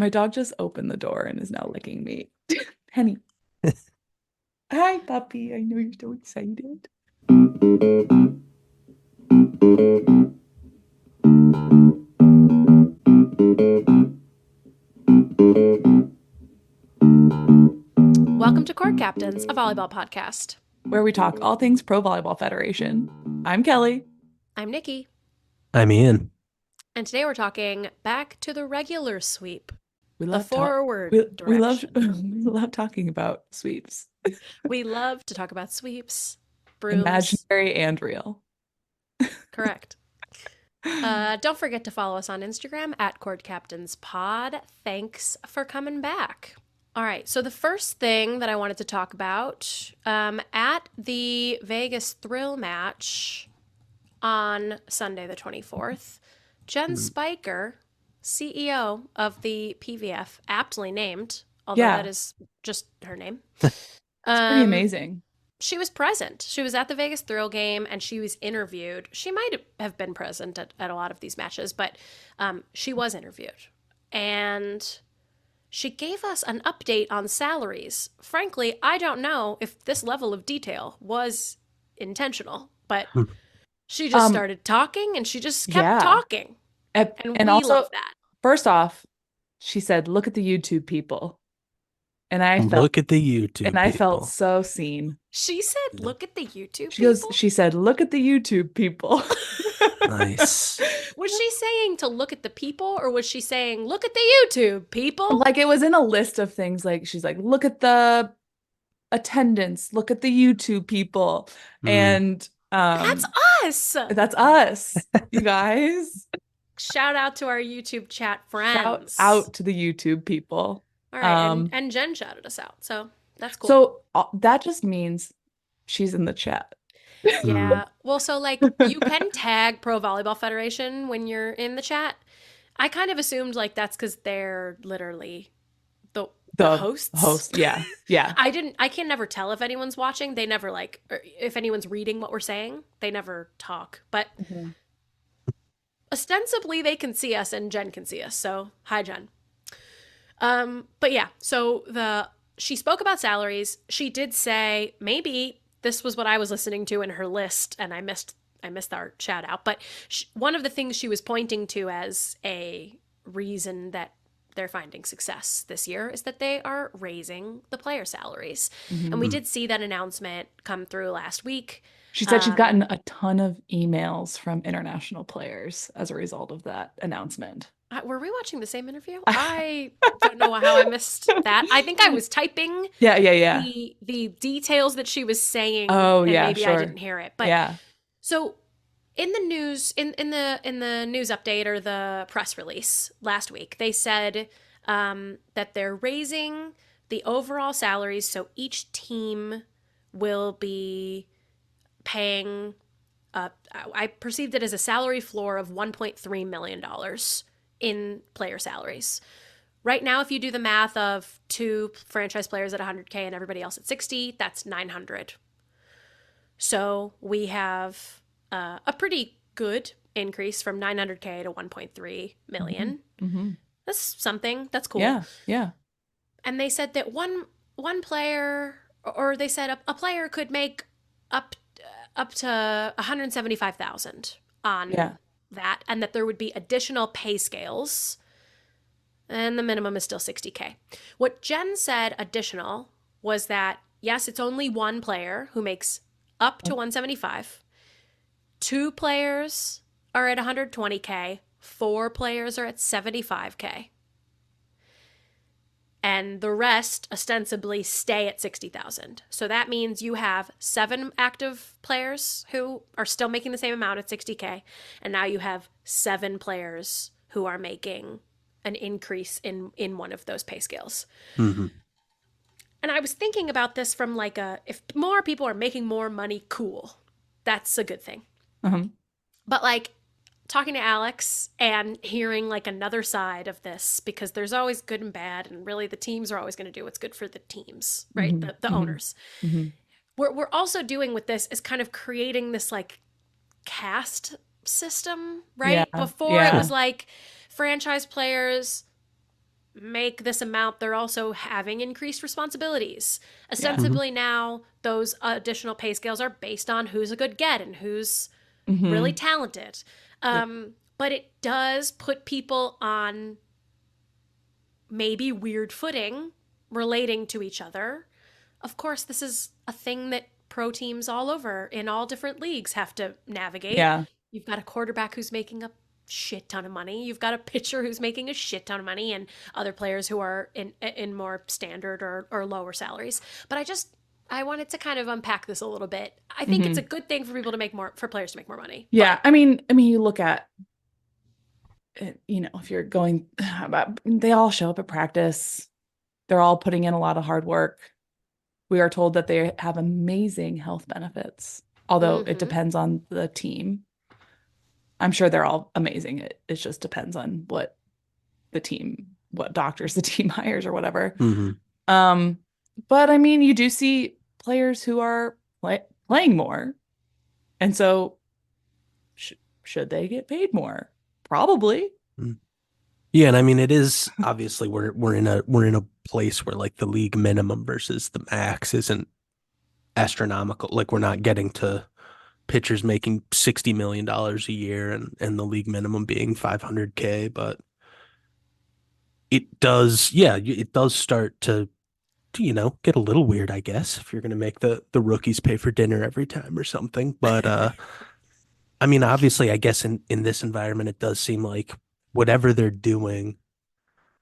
My dog just opened the door and is now licking me. Henny. Hi, puppy. I know you're so excited. Welcome to Court Captains, a volleyball podcast. Where we talk all things Pro Volleyball Federation. I'm Kelly. I'm Nikki. I'm Ian. And today we're talking back to the regular sweep. We The love forward we love direction. we love talking about sweeps. We love to talk about sweeps, brooms. Imaginary and real. Correct. Don't forget to follow us on Instagram at CourtCaptainsPod. Thanks for coming back. All right, so the first thing that I wanted to talk about, at the Vegas Thrill match on Sunday the 24th, Jen Spicher, CEO of the PVF, aptly named, although that is just her name. It's pretty amazing. She was present. She was at the Vegas Thrill game and she was interviewed. She might have been present at a lot of these matches, but she was interviewed. And she gave us an update on salaries. Frankly, I don't know if this level of detail was intentional, but she just started talking and she just kept talking. And we also, love that. First off, she said, "Look at the YouTube people." And I felt, look at the YouTube and I felt so seen. She said, "Look at the YouTube She people." She said, "Look at the YouTube people." Nice. Was she saying to look at the people, or was she saying, "Look at the YouTube people"? Like, it was in a list of things. Like, she's like, "Look at the attendance. Look at the YouTube people." And that's us. That's us, you guys. Shout out to our YouTube chat friends. Shout out to the YouTube people. All right, and Jen shouted us out, so that's cool. So that just means she's in the chat. Yeah. Well, so like you can tag Pro Volleyball Federation when you're in the chat. I kind of assumed like that's because they're literally the hosts. Host, yeah. I can never tell if anyone's watching. They never or if anyone's reading what we're saying. They never talk. But ostensibly they can see us and Jen can see us. So hi, Jen. But yeah, so she spoke about salaries. She did say maybe this was what I was listening to in her list, and I missed our shout out. But one of the things she was pointing to as a reason that they're finding success this year is that they are raising the player salaries. And we did see that announcement come through last week. She said she's gotten a ton of emails from international players as a result of that announcement. Were we watching the same interview? I don't know how I missed that. I think I was typing the details that she was saying. Oh, and yeah, maybe sure. I didn't hear it. But so in the news, in the news update or the press release last week, they said that they're raising the overall salaries. So each team will be paying, I perceived it as a salary floor of $1.3 million in player salaries. Right now, if you do the math of 2 franchise players at 100K and everybody else at 60, that's 900. So we have a pretty good increase from 900K to 1.3 million. That's something. That's cool. Yeah. And they said that one player, or they said a player could make up to 175,000 on that, and that there would be additional pay scales, and the minimum is still 60K. What Jen said additional was that, yes, it's only one player who makes up to 175. 2 players are at 120K. 4 players are at 75K. And the rest ostensibly stay at 60,000. So that means you have 7 active players who are still making the same amount at 60K. And now you have 7 players who are making an increase in one of those pay scales. And I was thinking about this from if more people are making more money, cool. That's a good thing. But talking to Alex and hearing another side of this, because there's always good and bad, and really the teams are always going to do what's good for the teams, right? The owners. What we're also doing with this is kind of creating this caste system, right? Before it was franchise players make this amount, they're also having increased responsibilities. Yeah. Ostensibly now, those additional pay scales are based on who's a good get and who's really Mhm. talented. Yep. But it does put people on maybe weird footing relating to each other. Of course, this is a thing that pro teams all over in all different leagues have to navigate. Yeah. You've got a quarterback who's making a shit ton of money. You've got a pitcher who's making a shit ton of money, and other players who are in more standard or lower salaries. But I wanted to kind of unpack this a little bit. I think it's a Mhm. good thing for people to make more, for players to make more money. Yeah. I mean, you look at it, if you're going, they all show up at practice. They're all putting in a lot of hard work. We are told that they have amazing health benefits, although it Mm-hmm. depends on the team. I'm sure they're all amazing. It just depends on what doctors the team hires or whatever. Mm-hmm. Um, but I mean, you do see players who are playing more, and so sh should they get paid more? Probably. Yeah, and I mean it is obviously we're in a place where like the league minimum versus the max isn't astronomical. Like we're not getting to pitchers making $60 million a year and the league minimum being 500K, but it does, yeah, it does start to, get a little weird, I guess, if you're going to make the rookies pay for dinner every time or something. But I mean, obviously, I guess in this environment, it does seem like whatever they're doing,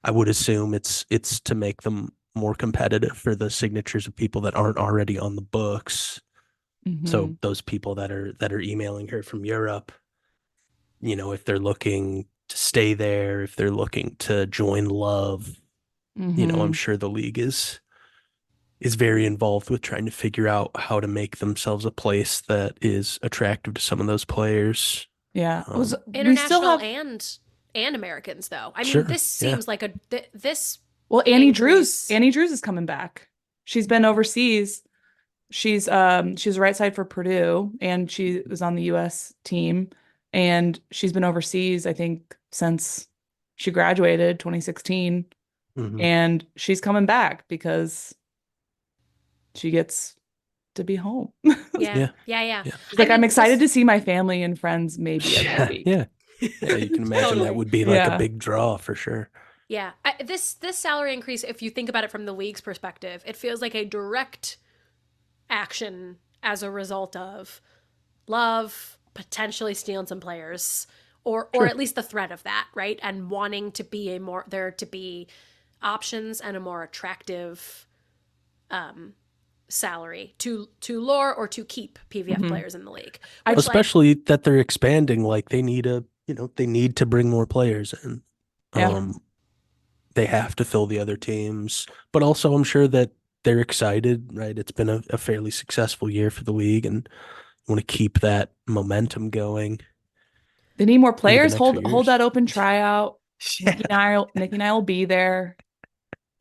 I would assume it's to make them more competitive for the signatures of people that aren't already on the books. So Hmm. those people that are emailing her from Europe, if they're looking to stay there, if they're looking to join Love, I'm Hmm. sure the league is very involved with trying to figure out how to make themselves a place that is attractive to some of those players. Yeah. We still International have, and Americans, though. I mean, Sure. this Yeah. seems like this well, increase. Annie Drews is coming back. She's been overseas. She's right side for Purdue, and she was on the US team, and she's been overseas, I think, since she graduated 2016, Hmm. and she's coming back because she gets to be home. Yeah, Yeah. yeah, yeah. Yeah. She's I like, I'm mean, excited this to see my family and friends maybe every Yeah. week. Yeah. Yeah. You can imagine that totally. would be like a Yeah. big draw for sure. Yeah, this salary increase, if you think about it from the league's perspective, it feels like a direct action as a result of Love potentially stealing some players, or Sure. at least the threat of that, right? And wanting to be there to be options and a more attractive salary to lure or to keep PVF Hmm. players in the league. I Which, like, Especially that they're expanding, like they need to bring more players in. Yeah. Um, they have to fill the other teams, but also I'm sure that they're excited, right? It's been a fairly successful year for the league and want to keep that momentum going They need more into the players. next few Hold years. that open tryout. Yeah. Nikki and I will be there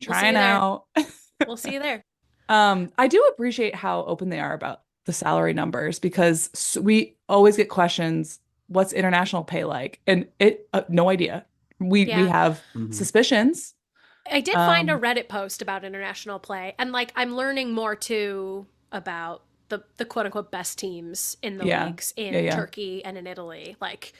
we'll see trying you there. out. We'll see you there. I do appreciate how open they are about the salary numbers because we always get questions, what's international pay like? And no idea. We Yeah. have Mhm. suspicions. I did find a Um, Reddit post about international play, and like I'm learning more too about the quote unquote best teams in the yeah. leagues Yeah, in yeah. Turkey and in Italy. Like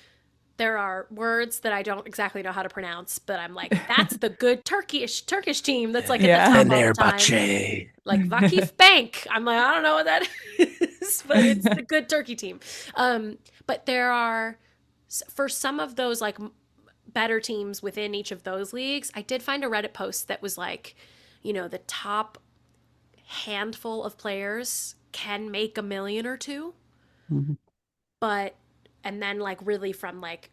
there are words that I don't exactly know how to pronounce, but I'm like, that's the good Turkish team that's like at the Yeah. top all the time. Fenerbahce. Like Vakif Bank. I'm like, I don't know what that is, but it's the good Turkey team. But there are for some of those like better teams within each of those leagues, I did find a Reddit post that was like, the top handful of players can make a million or two, Mhm. but and then like really from like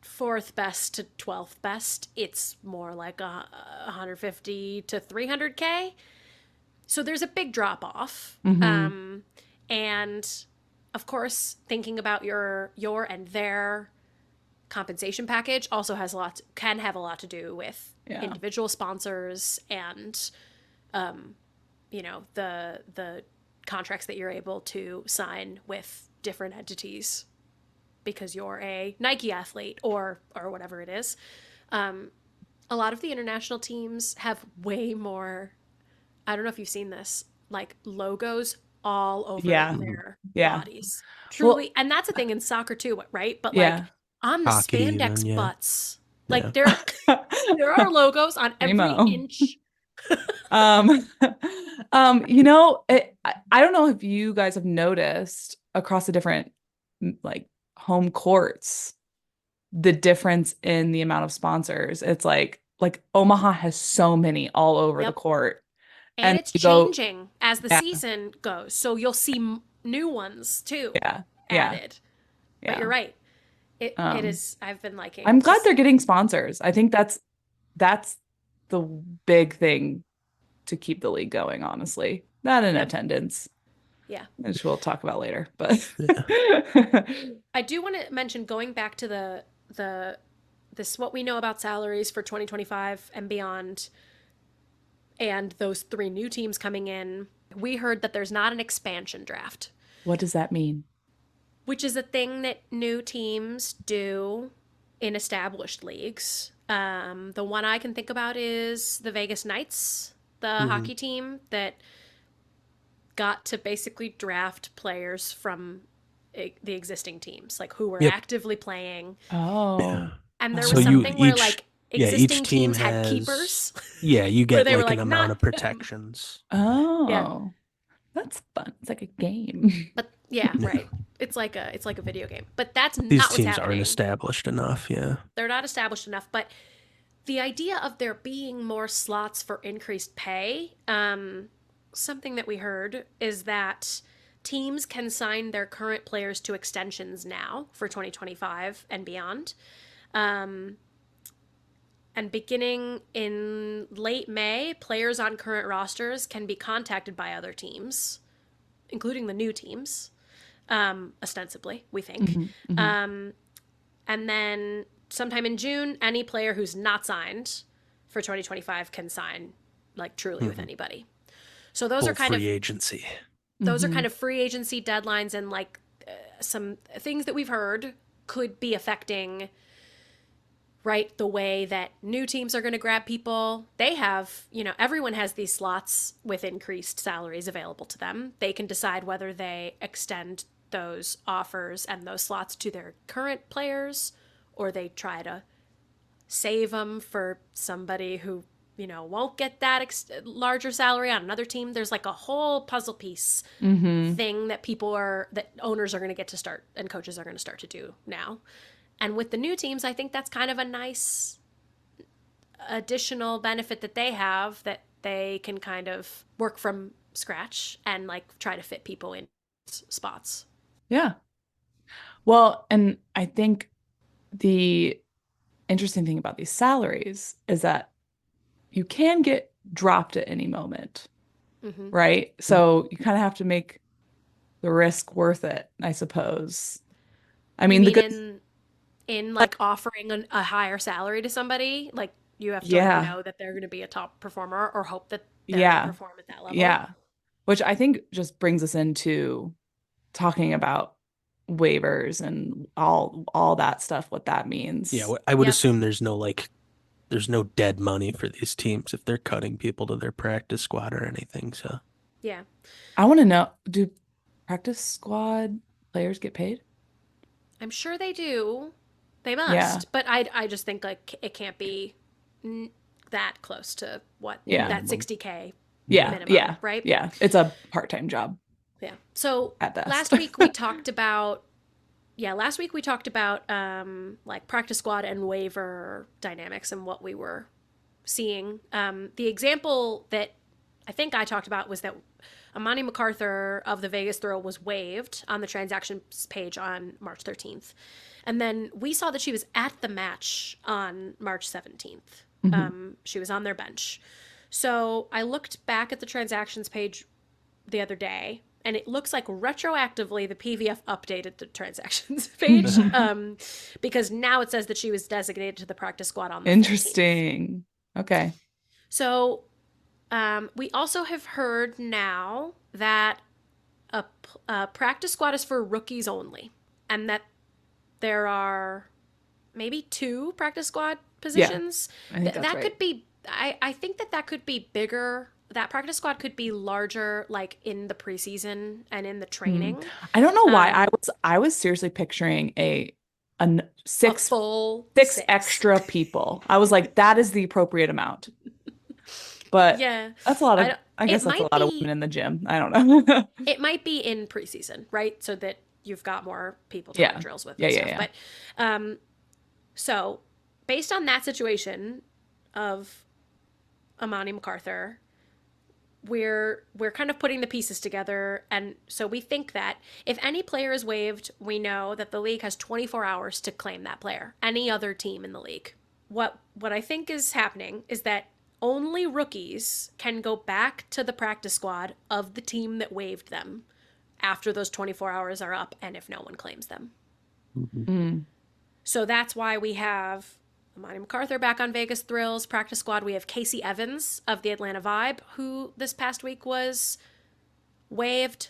fourth best to 12th best, it's more like 150 to 300K. So there's a big drop off. Hmm. And of course, thinking about your and their compensation package also can have a lot to do with Yeah. individual sponsors and the contracts that you're able to sign with different entities because you're a Nike athlete or whatever it is. A lot of the international teams have way more, I don't know if you've seen this, like logos all over Yeah. their Yeah. bodies. Well, Truly. And that's a thing in soccer too, right? But like yeah. on the Hockey even, spandex yeah. butts, Yeah. like there are logos on every Primo. inch. Um, I don't know if you guys have noticed across the different like home courts, the difference in the amount of sponsors. It's like Omaha has so many all over the Yep. court. And And it's you go, changing as the yeah, season goes. So you'll see new ones too yeah, yeah, added. But you're yeah. right. It Um, is, I've been I'm liking glad just they're getting sponsors. I think that's the big thing to keep the league going, honestly. Not in yep. attendance, Yeah. which we'll talk about later, but Yeah. I do want to mention going back to the this what we know about salaries for 2025 and beyond and those three new teams coming in. We heard that there's not an expansion draft, what does that mean? which is a thing that new teams do in established leagues. The one I can think about is the Vegas Knights, the Hmm. hockey team that got to basically draft players from the existing teams, like who were Yep. actively playing. Yeah. Oh, And there So was oh, you something where each like yeah, each existing team teams had has keepers yeah, you where get they were like an like, amount not of them. protections. Yeah. oh, that's fun. It's like a game. But yeah, Yeah. right. It's like a video game. But that's These not what's teams aren't happening. established enough, yeah. They're not established enough. But the idea of there being more slots for increased pay, something that we heard is that teams can sign their current players to extensions now for 2025 and beyond. Um, and beginning in late May, players on current rosters can be contacted by other teams, including the new teams, ostensibly, we think. Mhm, mhm, Um, and then sometime in June, any player who's not signed for 2025 can sign like truly with Hmm. anybody. So those are Full kind of free agency. mhm. free agency deadlines and like some things that we've heard could be affecting right the way that new teams are going to grab people. They have, everyone has these slots with increased salaries available to them. They can decide whether they extend those offers and those slots to their current players or they try to save them for somebody who won't get that larger salary on another team. There's like a whole puzzle piece Mhm. thing that owners are going to get to start and coaches are going to start to do now. And with the new teams, I think that's kind of a nice additional benefit that they have, that they can kind of work from scratch and like try to fit people in spots. Yeah. Well, and I think the interesting thing about these salaries is that you can get dropped at any moment, Mm-hmm. right? So you kind of have to make the risk worth it, I suppose. I You mean, the mean good, in like offering a higher salary to somebody, like you have to like yeah, know that they're going to be a top performer or hope that they're going to yeah, perform at that level. yeah. Which I think just brings us into talking about waivers and all that stuff, what that Yeah, means. I would Yep. assume there's no dead money for these teams if they're cutting people to their practice squad or anything. So Yeah. I want to know, do practice squad players get paid? I'm sure they do. They Yeah, must, but I just think like it can't be that close to what the yeah, that minimum. 60K yeah, minimum, yeah, right? yeah. It's a part-time job Yeah. So at best. last week we talked about like practice squad and waiver dynamics and what we were seeing. The example that I think I talked about was that Amani MacArthur of the Vegas Thrill was waived on the transactions page on March 13th. And then we saw that she was at the match on March 17th. Mhm. She was on their bench. So I looked back at the transactions page the other day, and it looks like retroactively the PVF updated the transactions page because now it says that she was designated to the practice squad on the 14th. Interesting. Okay. So we also have heard now that a practice squad is for rookies only, and that there are maybe two practice squad positions. I think that's That right. could be, I think that could be bigger. That practice squad could be larger, like in the preseason and in the training. I don't know why I was seriously picturing a A full six extra people. I was like, that is the appropriate amount. But Yeah. that's a lot of, I guess It that's a might lot of be women in the gym. I don't know. it might be in preseason, right? So that you've got more people to run Yeah. drills with Yeah, and yeah, stuff. yeah. But so based on that situation of Amani MacArthur, we're kind of putting the pieces together, and so we think that if any player is waived, we know that the league has 24 hours to claim that player. Any other team in the league. What I think is happening is that only rookies can go back to the practice squad of the team that waived them after those 24 hours are up and if no one claims them. Mm. So that's why we have Amani MacArthur back on Vegas Thrills practice squad. We have Casey Evans of the Atlanta Vibe, who this past week was waived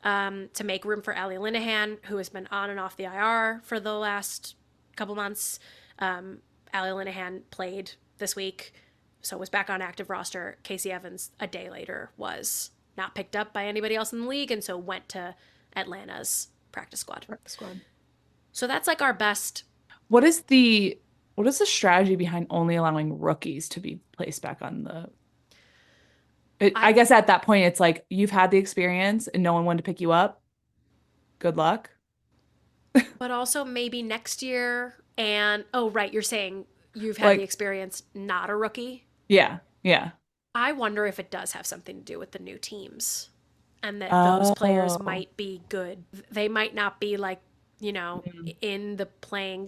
to make room for Allie Linehan, who has been on and off the IR for the last couple months. Allie Linehan played this week, so was back on active roster. Casey Evans, a day later, was not picked up by anybody else in the league, and so went to Atlanta's practice squad. So that's like our best. What is the strategy behind only allowing rookies to be placed back on the I guess at that point it's like you've had the experience and no one wanted to pick you up. Good luck. But also maybe next year and oh right, you're saying you've had Like, the experience, not a rookie. Yeah. Yeah. I wonder if it does have something to do with the new teams and that those players Oh. might be good. They might not be like, Mm. in the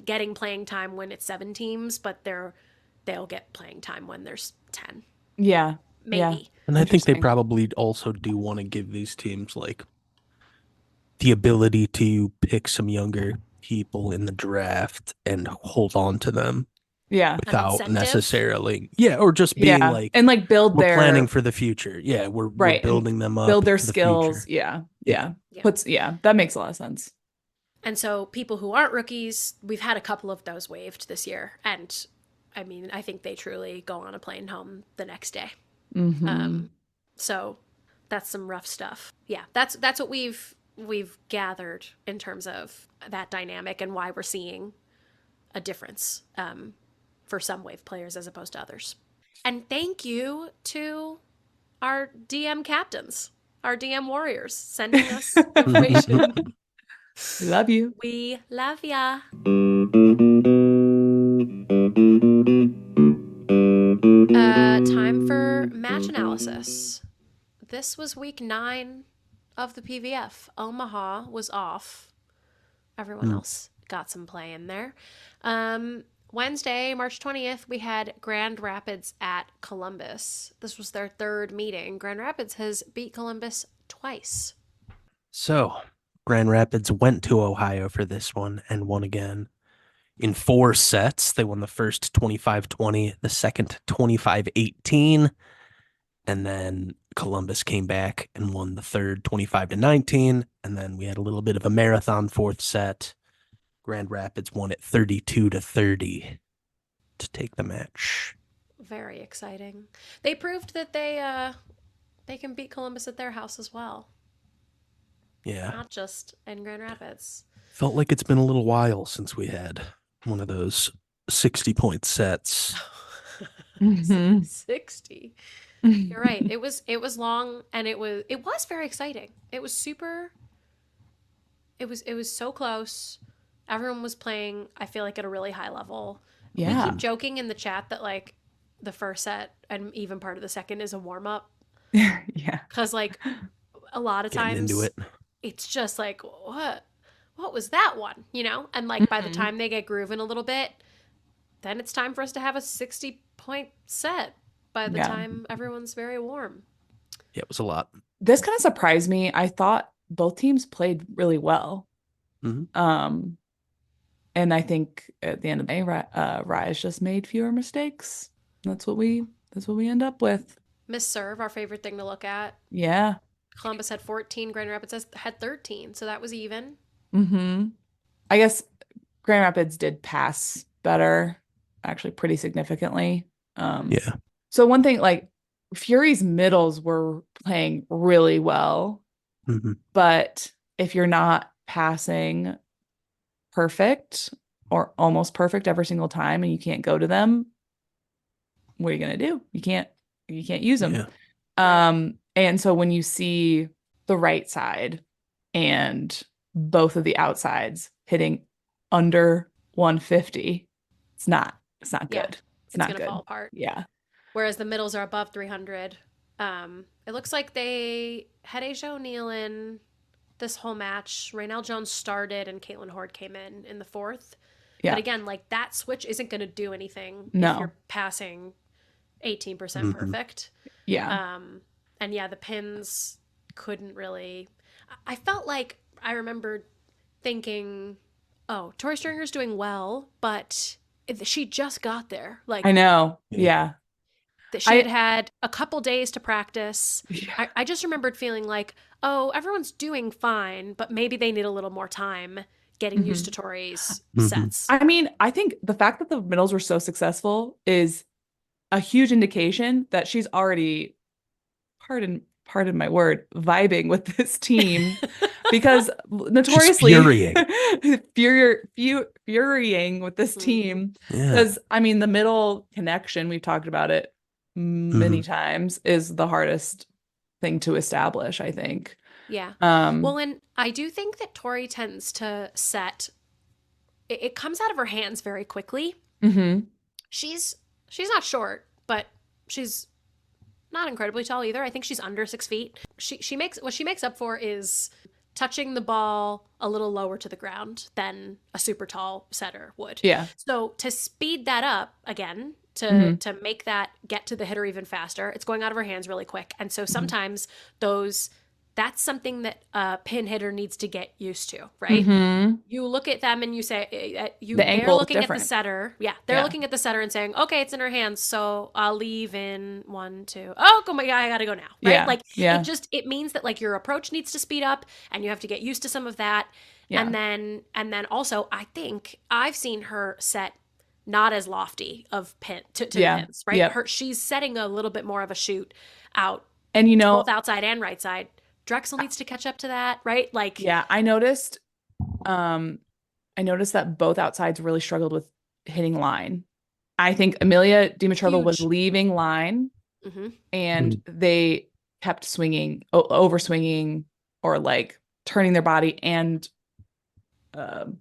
getting playing time when it's 7 teams, but they'll get playing time when there's 10. Yeah. Yeah. Maybe. And I think they Interesting. probably also do want to give these teams like the ability to pick some younger people in the draft and hold on to them Yeah. without incentive? necessarily, or just being Yeah. like, And like build we're their planning for the future. Yeah, we're right and building them up build their for the skills. future. Yeah. Yeah. Yeah. That makes a lot of sense. And so people who aren't rookies, we've had a couple of those waived this year. And I mean, I think they truly go on a plane home the next day. Mhm. So that's some rough stuff. Yeah, that's what we've gathered in terms of that dynamic and why we're seeing a difference for some wave players as opposed to others. And thank you to our DM captains, our DM warriors, sending us information. We love you. We love ya. Time for match analysis. This was week 9 of the PVF. Omaha was off. Everyone else got some play in there. Wednesday, March 20th, we had Grand Rapids at Columbus. This was their 3rd meeting. Grand Rapids has beat Columbus twice. So, Grand Rapids went to Ohio for this one and won again in 4 sets. They won the first 25-20, the second 25-18, and then Columbus came back and won the third 25-19, and then we had a little bit of a marathon 4th set. Grand Rapids won it 32-30 to take the match. Very exciting. They proved that they can beat Columbus at their house as well. Yeah. Not just in Grand Rapids. Felt like it's been a little while since we had one of those 60-point sets. 60. You're right. It was long and it was very exciting. It was so close. Everyone was playing, I feel like, at a really high level. Yeah. We keep joking in the chat that like the first set and even part of the second is a warm up. Yeah. Cuz like a lot of Getting times into it. it's just like what was that one, And like by the time they get grooving a little bit, then it's time for us to have a 60-point set by the time everyone's very warm. Yeah, it was a lot. This kind of surprised me. I thought both teams played really well. Mm-hmm. And I think at the end of the day, Rise just made fewer mistakes. That's what we end up with. Miss Serve, our favorite thing to look at. Yeah. Columbus had 14, Grand Rapids had 13, so that was even. I guess Grand Rapids did pass better. actually pretty significantly. Yeah. So one thing, like Fury's middles were playing really well, Hmm. but if you're not passing perfect or almost perfect every single time and you can't go to them, what are you gonna do? You can't use them. Yeah. And so when you see the right side and both of the outsides hitting under 150, it's not Yeah, good. It's it's not going to fall good. apart. Yeah. Whereas the middles are above 300. It looks like they had Asia O'Neil in this whole match. Raynell Jones started and Caitlin Horde came in the fourth. But Yeah. again, like that switch isn't going to do anything if No. you're passing 18% Hmm. perfect. Yeah. And yeah, the pins couldn't really. I felt like I remembered thinking, oh, Tori Stringer's doing well, but she just got there. Like I know. Yeah. Yeah. that she I had a couple days to practice. yeah. I just remembered feeling like, oh, everyone's doing fine, but maybe they need a little more time getting used to Mhm. Tori's Hmm. sets. I mean, I think the fact that the middles were so successful is a huge indication that she's already, pardon my word, vibing with this team because She's notoriously furying. furying with this Mhm. team Yeah. because I mean the middle connection, we've talked about it Hmm. many times, is the hardest thing to establish, I think. Yeah. Well, Um, and I do think that Tori tends to set it comes out of her hands very quickly. mhm. She's she's not short, but she's not incredibly tall either. I think she's under 6 feet. She makes what she makes up for is touching the ball a little lower to the ground than a super tall setter would. Yeah. So to speed that up again, to Mhm. to make that get to the hitter even faster, it's going out of her hands really quick. And so Mhm. sometimes those that's something that a pin hitter needs to get used to, right? Mhm. You look at them and you say The they're ankle is looking at the different. setter. Yeah, they're Yeah. looking at the setter and saying, okay, it's in her hands, so I'll leave in 1 2. Oh, my god, I gotta go now, right? Yeah. Like Yeah. it means that like your approach needs to speed up and you have to get used to some of that. Yeah. And then also I think I've seen her set not as lofty of pin to the Yeah. pins, right? Yep. She's setting a little bit more of a shoot out And to both outside and right side. Drexel I- needs to catch up to that, right? Like yeah, um I noticed that both outsides really struggled with hitting line. I think Amelia Dimitrova was huge. leaving line Hmm. and they kept swinging, over swinging, or like turning their body and um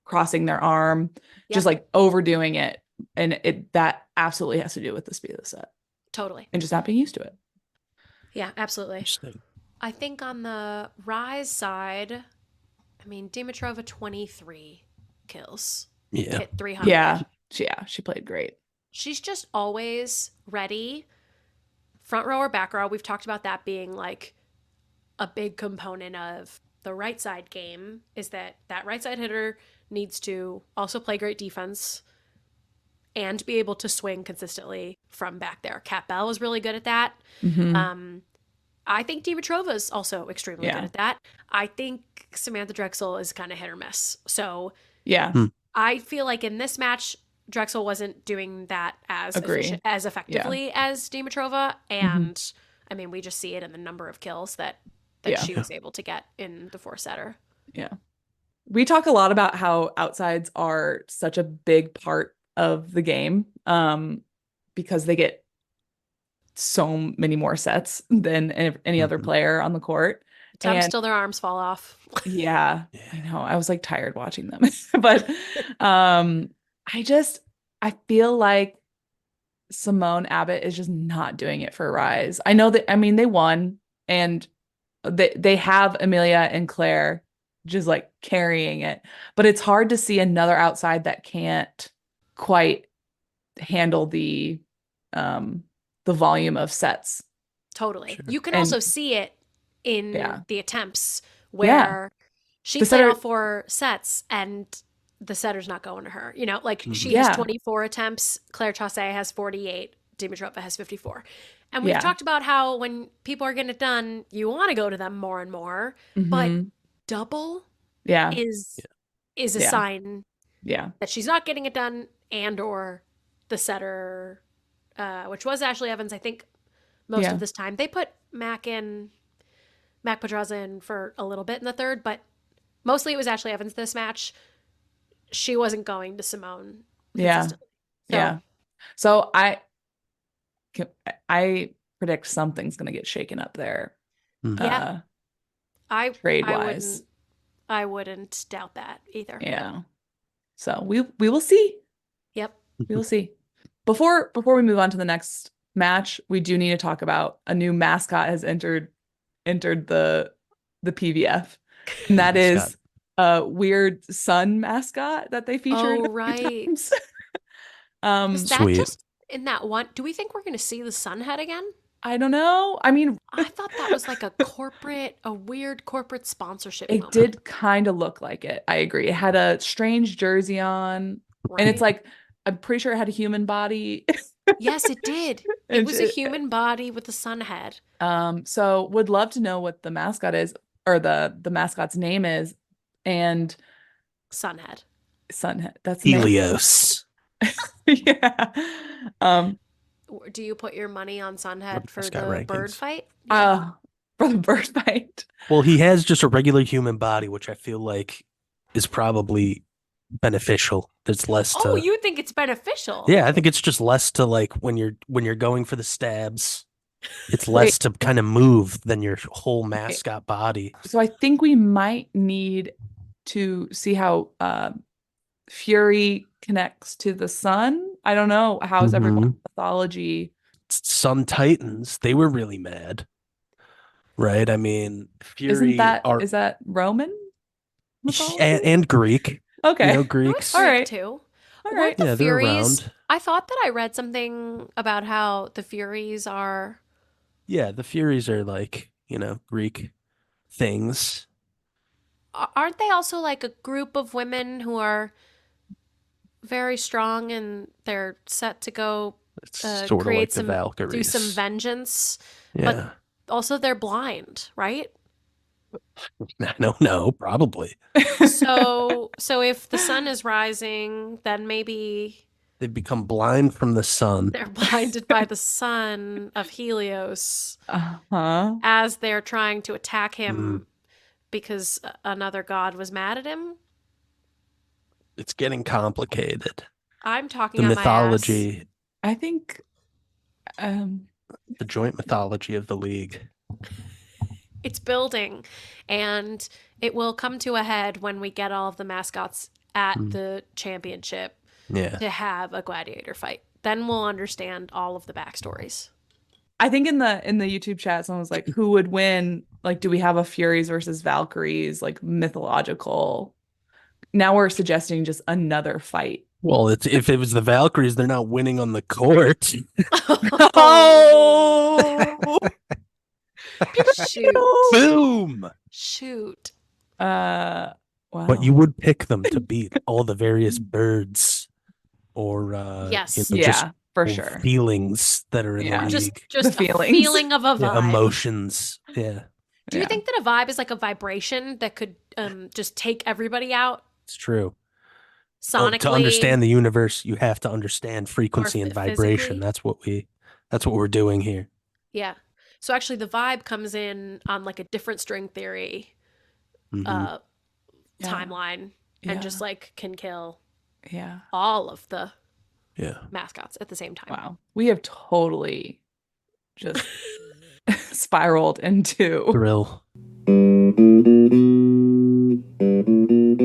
crossing their arm, just Yep, like overdoing it. And that absolutely has to do with the speed of the set totally. and just not being used to it. Yeah, absolutely. Interesting. I think on the Rise side, I mean, Dimitrova 23 kills, Yeah. hit 300. Yeah, she played great. She's just always ready, front row or back row. We've talked about that being like a big component of the right side game is that right side hitter needs to also play great defense and be able to swing consistently from back there. Kat Bell was really good at that. Hmm. I think Dimitrova is also extremely good Yeah. at that. I think Samantha Drexel is kind of hit or miss. So Yeah. Hmm. I feel like in this match, Drexel wasn't doing that as Agree. as effectively as Dimitrova, Hmm. and I mean we just see it in the number of kills that Yeah. she was able to get in the four setter. Yeah. We talk a lot about how outsides are such a big part of the game, because they get so many more sets than any other Mhm. player on the court. Attempts And till their arms fall off. yeah, Yeah. I know. I was like tired watching them. But um I just I feel like Simone Abbott is just not doing it for Rise. I know that, I mean, they won and they have Amelia and Claire just like carrying it, but it's hard to see another outside that can't quite handle the volume of sets. Totally. Sure. You can And also see it in yeah. the attempts Yeah. where she The played all setter, 4 sets and the setter's not going to her. You know, like Mhm. she has yeah. 24 attempts, Claire Chaussee has 48, Dimitrova has 54. And we've Yeah. talked about how when people are getting it done, you want to go to them more and more, but Hmm. double Yeah. is a Yeah. sign Yeah. that she's not getting it done and or the setter, which was Ashley Evans, I think most Yeah. of this time. They put Mac Pedraza in for a little bit in the third, but mostly it was Ashley Evans this match. She wasn't going to Simone Yeah. consistently. So, Yeah. So I predict something's going to get shaken up there. yeah, Trade wise. I wouldn't doubt that either. Yeah. So we will see. Yep. We will see. Before we move on to the next match, we do need to talk about a new mascot has entered the PVF. And that is a weird sun mascot that they featured. Oh, right. Was that Sweet. just in that one? Do we think we're going to see the sun head again? I don't know. I mean, I thought that was like a weird corporate sponsorship it moment. did kind of look like it. I agree. It had a strange jersey on, and it's like, I'm pretty sure it had a human body. Yes, it did. It was a human body with a sun head. So would love to know what the mascot is, or the mascot's name is, and Sunhead. Sunhead. That's Helios. Yeah. Do you put your money on Sunhead for Mascot the rankings. bird fight? For the bird fight. Well, he has just a regular human body, which I feel like is probably beneficial. There's less to. Oh, you think it's beneficial? Yeah, I think it's just less to, like, when you're going for the stabs. It's less to kind of move than your whole mascot body. So I think we might need to see how Fury connects to the sun. I don't know. How's everyone's mythology? Sun Titans, they were really mad. Right? I mean, Fury is that Roman mythology? and Greek. Okay. You know, Greeks. All right. Too. All right. The Yeah, they're Furies. around. I thought that I read something about how the Furies are. Yeah, the Furies are like, Greek things. Aren't they also like a group of women who are very strong and they're set to go It's sort of like the do Valkyries. some vengeance? Yeah. But also they're blind, right? I don't know, probably. So if the sun is rising, then maybe They become blind from the sun. they're blinded by the sun of Helios Uh-huh. as they're trying to attack him because another god was mad at him. It's getting complicated. I'm talking The on mythology, my ass. I think the joint mythology of the league. It's building, and it will come to a head when we get all of the mascots at the championship to have a gladiator fight. Then we'll understand all of the backstories. I think in the YouTube chat, someone was like, who would win? Like, do we have a Furies versus Valkyries, like mythological? Now we're suggesting just another fight. Well, if it was the Valkyries, they're not winning on the court. Oh, Shoot. Boom. Shoot. Wow. But you would pick them to beat all the various birds or Yes. just for sure. feelings that are in the league. Just The a feelings. feeling of a vibe. Emotions. Yeah. Do you think that a vibe is like a vibration that could just take everybody out It's true. sonically? To understand the universe, you have to understand frequency and vibration. physically? That's what we're doing here. Yeah. So actually the vibe comes in on like a different string theory timeline and just like can kill all of the mascots at the same time. Wow. We have totally just spiraled into Thrill.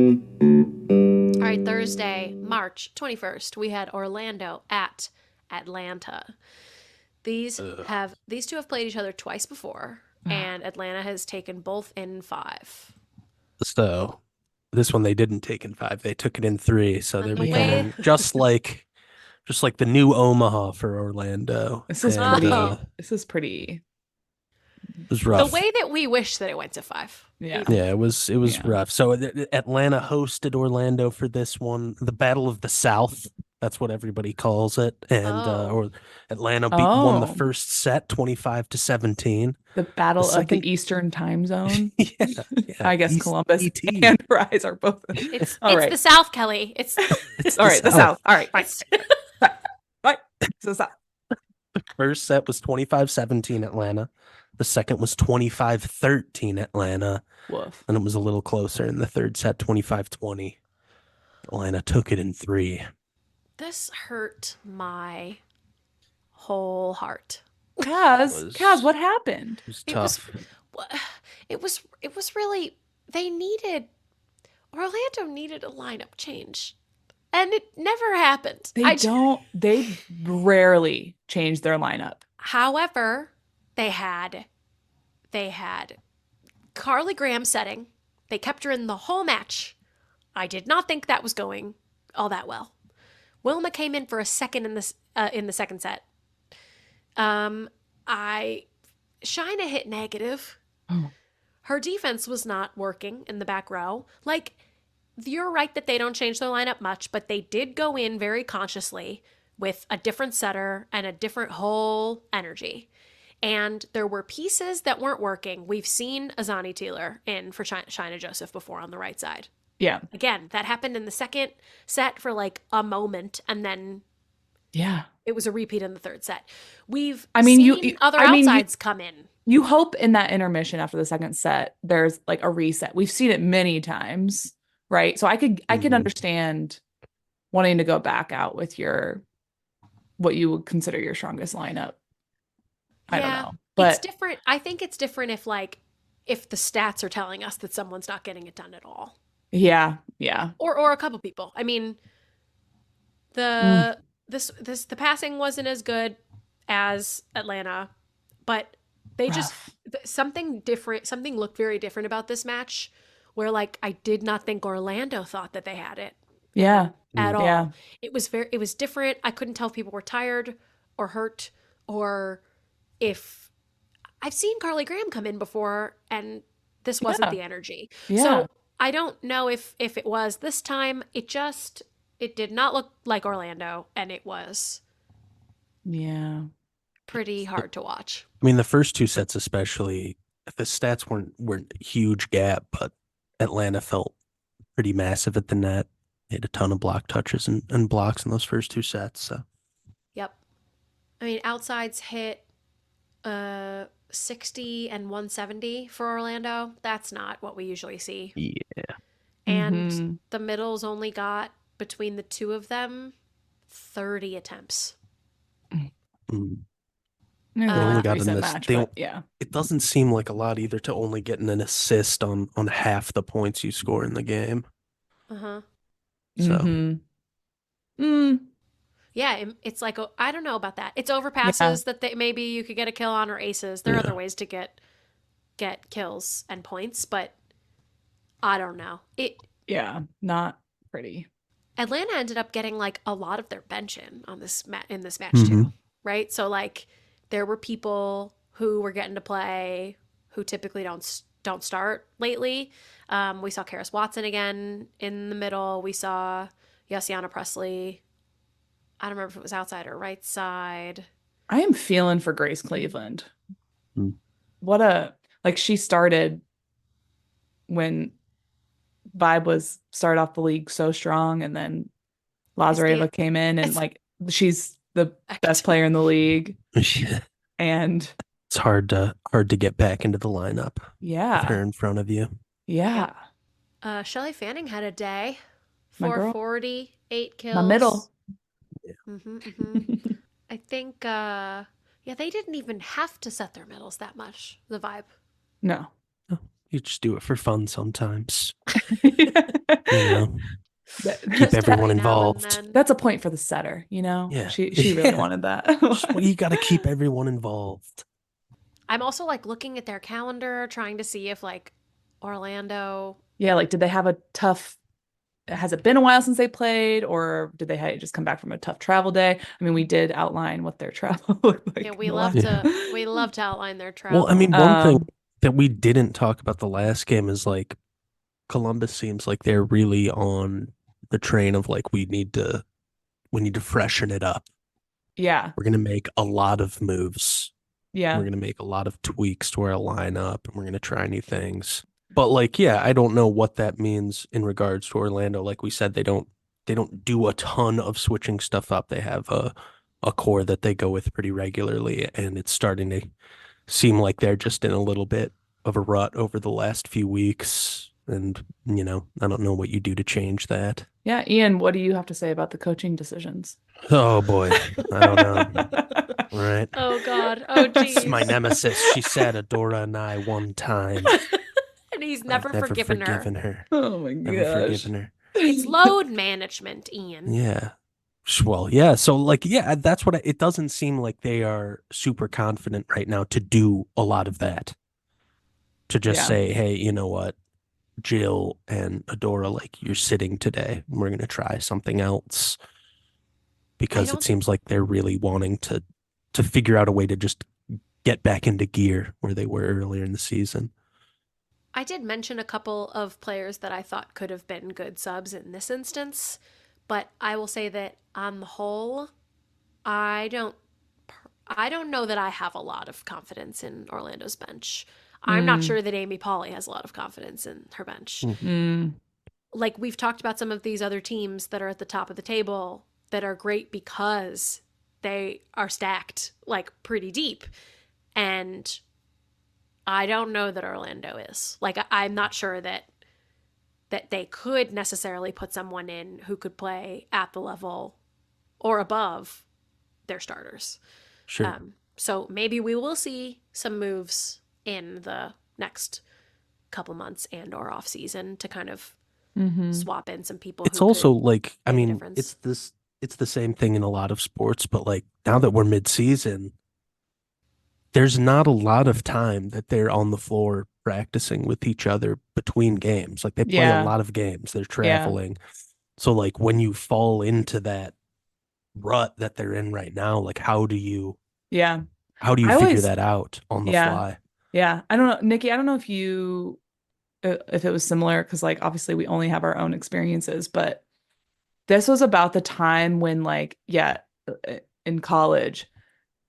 All right, Thursday, March 21st, we had Orlando at Atlanta. These two have played each other twice before, and Atlanta has taken both in 5. So this one they didn't take in 5; they took it in 3. So they're And becoming just like the new Omaha for Orlando. This is pretty. It was rough. The way that we wish that it went to 5. Yeah. Yeah, it was rough. So Atlanta hosted Orlando for this one, the Battle of the South. That's what everybody calls it. And or Atlanta won the first set 25-17. The battle of the Eastern time zone. Yeah. I guess Columbus and Rise are both. It's All right. the South, Kelly. It's all right. The South. All right. Fine. So stop. First set was 25-17 Atlanta. The second was 25-13 Atlanta. Woof. And it was a little closer in the third set, 25-20. Atlanta took it in 3. This hurt my whole heart. Kaz, what happened? It was It was tough. it was really Orlando needed a lineup change. And it never happened. They rarely change their lineup. However, they had Carly Graham setting. They kept her in the whole match. I did not think that was going all that well. Wilma came in for a second in the second set. Shina hit negative. Oh. Her defense was not working in the back row. Like, you're right that they don't change their lineup much, but they did go in very consciously with a different setter and a different whole energy. And there were pieces that weren't working. We've seen Azani Taylor in for Shina Joseph before on the right side. Yeah. Again, that happened in the second set for like a moment, and then it was a repeat in the third set. We've seen other outsides come in. You hope in that intermission after the second set, there's like a reset. We've seen it many times, right? So I could understand wanting to go back out with what you would consider your strongest lineup. I don't know. But it's different. I think it's different if the stats are telling us that someone's not getting it done at all. Yeah. Or a couple people. I mean, the passing wasn't as good as Atlanta, but they just something looked very different about this match where like I did not think Orlando thought that they had it. Yeah. At all. Yeah. It was different. I couldn't tell if people were tired or hurt or if I've seen Carly Graham come in before and this wasn't the energy. Yeah. So I don't know if it was this time. It did not look like Orlando, and it was pretty hard to watch. I mean, the first 2 sets especially, the stats weren't a huge gap, but Atlanta felt pretty massive at the net. They had a ton of block touches and blocks in those first 2 sets. So. Yep. I mean, outsides hit 60 and 170 for Orlando. That's not what we usually see. Yeah. And the middles only got, between the two of them, 30 attempts. They only got yeah. It doesn't seem like a lot either to only getting an assist on half the points you score in the game. Uh-huh. So. Yeah, it's like, I don't know about that. It's overpasses that maybe you could get a kill on, or aces. There are other ways to get kills and points, but I don't know. Not pretty. Atlanta ended up getting like a lot of their bench in this match too, right? So like there were people who were getting to play who typically don't start lately. We saw Karis Watson again in the middle. We saw Yassiana Presley. I don't remember if it was outside or right side. I am feeling for Grace Cleveland. She started when Vibe was started off the league so strong, and then Lazareva came in and she's the best player in the league. And it's hard to get back into the lineup. Yeah. With her in front of you. Yeah. Shelly Fanning had a day. 440, 8 kills. My middle. I think they didn't even have to set their middles that much, the Vibe. No. You just do it for fun sometimes. Keep everyone involved. That's a point for the setter, Yeah. She really wanted that. You got to keep everyone involved. I'm also looking at their calendar, trying to see if Orlando. Yeah, did they have a tough? Has it been a while since they played, or did they just come back from a tough travel day? I mean, we did outline what their travel looked like. Yeah, we love to outline their travel. Well, I mean, one thing that we didn't talk about the last game is Columbus seems like they're really on the train of we need to freshen it up. Yeah. We're gonna make a lot of moves. Yeah. We're gonna make a lot of tweaks to our lineup, and we're gonna try new things. But I don't know what that means in regards to Orlando. Like we said, they don't do a ton of switching stuff up. They have a a core that they go with pretty regularly, and it's starting to seem like they're just in a little bit of a rut over the last few weeks. And, I don't know what you do to change that. Yeah, Ian, what do you have to say about the coaching decisions? Oh boy, I don't know. All right. Oh God. Oh This is my geez. nemesis. She sat Adora and I one time. And he's I've never never forgiven her. forgiven her. Oh my Never gosh. forgiven her. It's load management, Ian. Yeah. Well, yeah. So, like, yeah, that's what it doesn't seem like they are super confident right now to do a lot of that. To just Yeah. say, hey, you know what, Jill and Adora, like, you're sitting today. We're going to try something else because it seems like they're really wanting to figure out a way to just get back into gear where they were earlier in the season. I did mention a couple of players that I thought could have been good subs in this instance, but I will say that on the whole, I don't know that I have a lot of confidence in Orlando's bench. I'm not sure that Amy Pauley has a lot of confidence in her bench. Like we've talked about some of these other teams that are at the top of the table that are great because they are stacked like pretty deep. And I don't know that Orlando is. Like I'm not sure that they could necessarily put someone in who could play at the level or above their starters. Sure. So maybe we will see some moves in the next couple months and or off season to kind of swap in some people. It's also like, I make a mean, difference. it's the same thing in a lot of sports, but like now that we're mid-season, there's not a lot of time that they're on the floor practicing with each other between games. Like they play a lot of games, they're traveling. So like when you fall into that rut that they're in right now, like how do you figure that out on the fly? Yeah. I don't know, Nikki, I don't know if it was similar, because like obviously we only have our own experiences, but this was about the time when like, in college,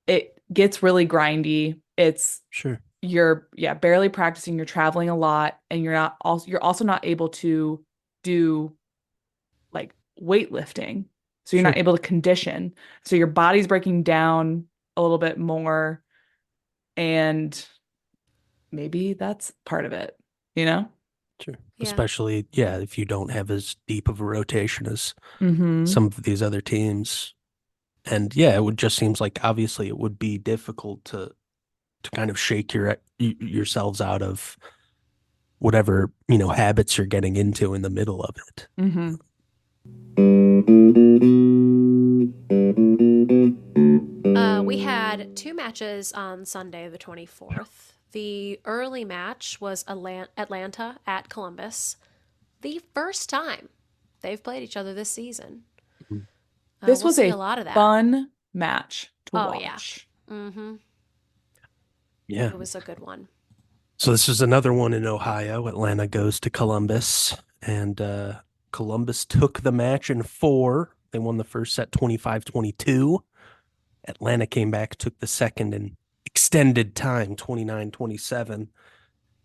it gets really grindy. It's Sure. You're barely practicing, you're traveling a lot, and you're also not able to do like weightlifting. So you're not able to condition. So your body's breaking down a little bit more, and maybe that's part of it, you know? Sure. Yeah. Especially, if you don't have as deep of a rotation as Mm-hmm. some of these other teams. And it would just seems like obviously it would be difficult to kind of shake yourselves out of whatever, habits you're getting into in the middle of it. Mm-hmm. We had two matches on Sunday, the 24th. The early match was Atlanta at Columbus. The first time they've played each other this season. This was a lot of that. fun match to watch. Yeah. Mm-hmm. Yeah. It was a good one. So this is another one in Ohio. Atlanta goes to Columbus, and Columbus took the match in 4. They won the first set 25-22. Atlanta came back, took the second in extended time 29-27.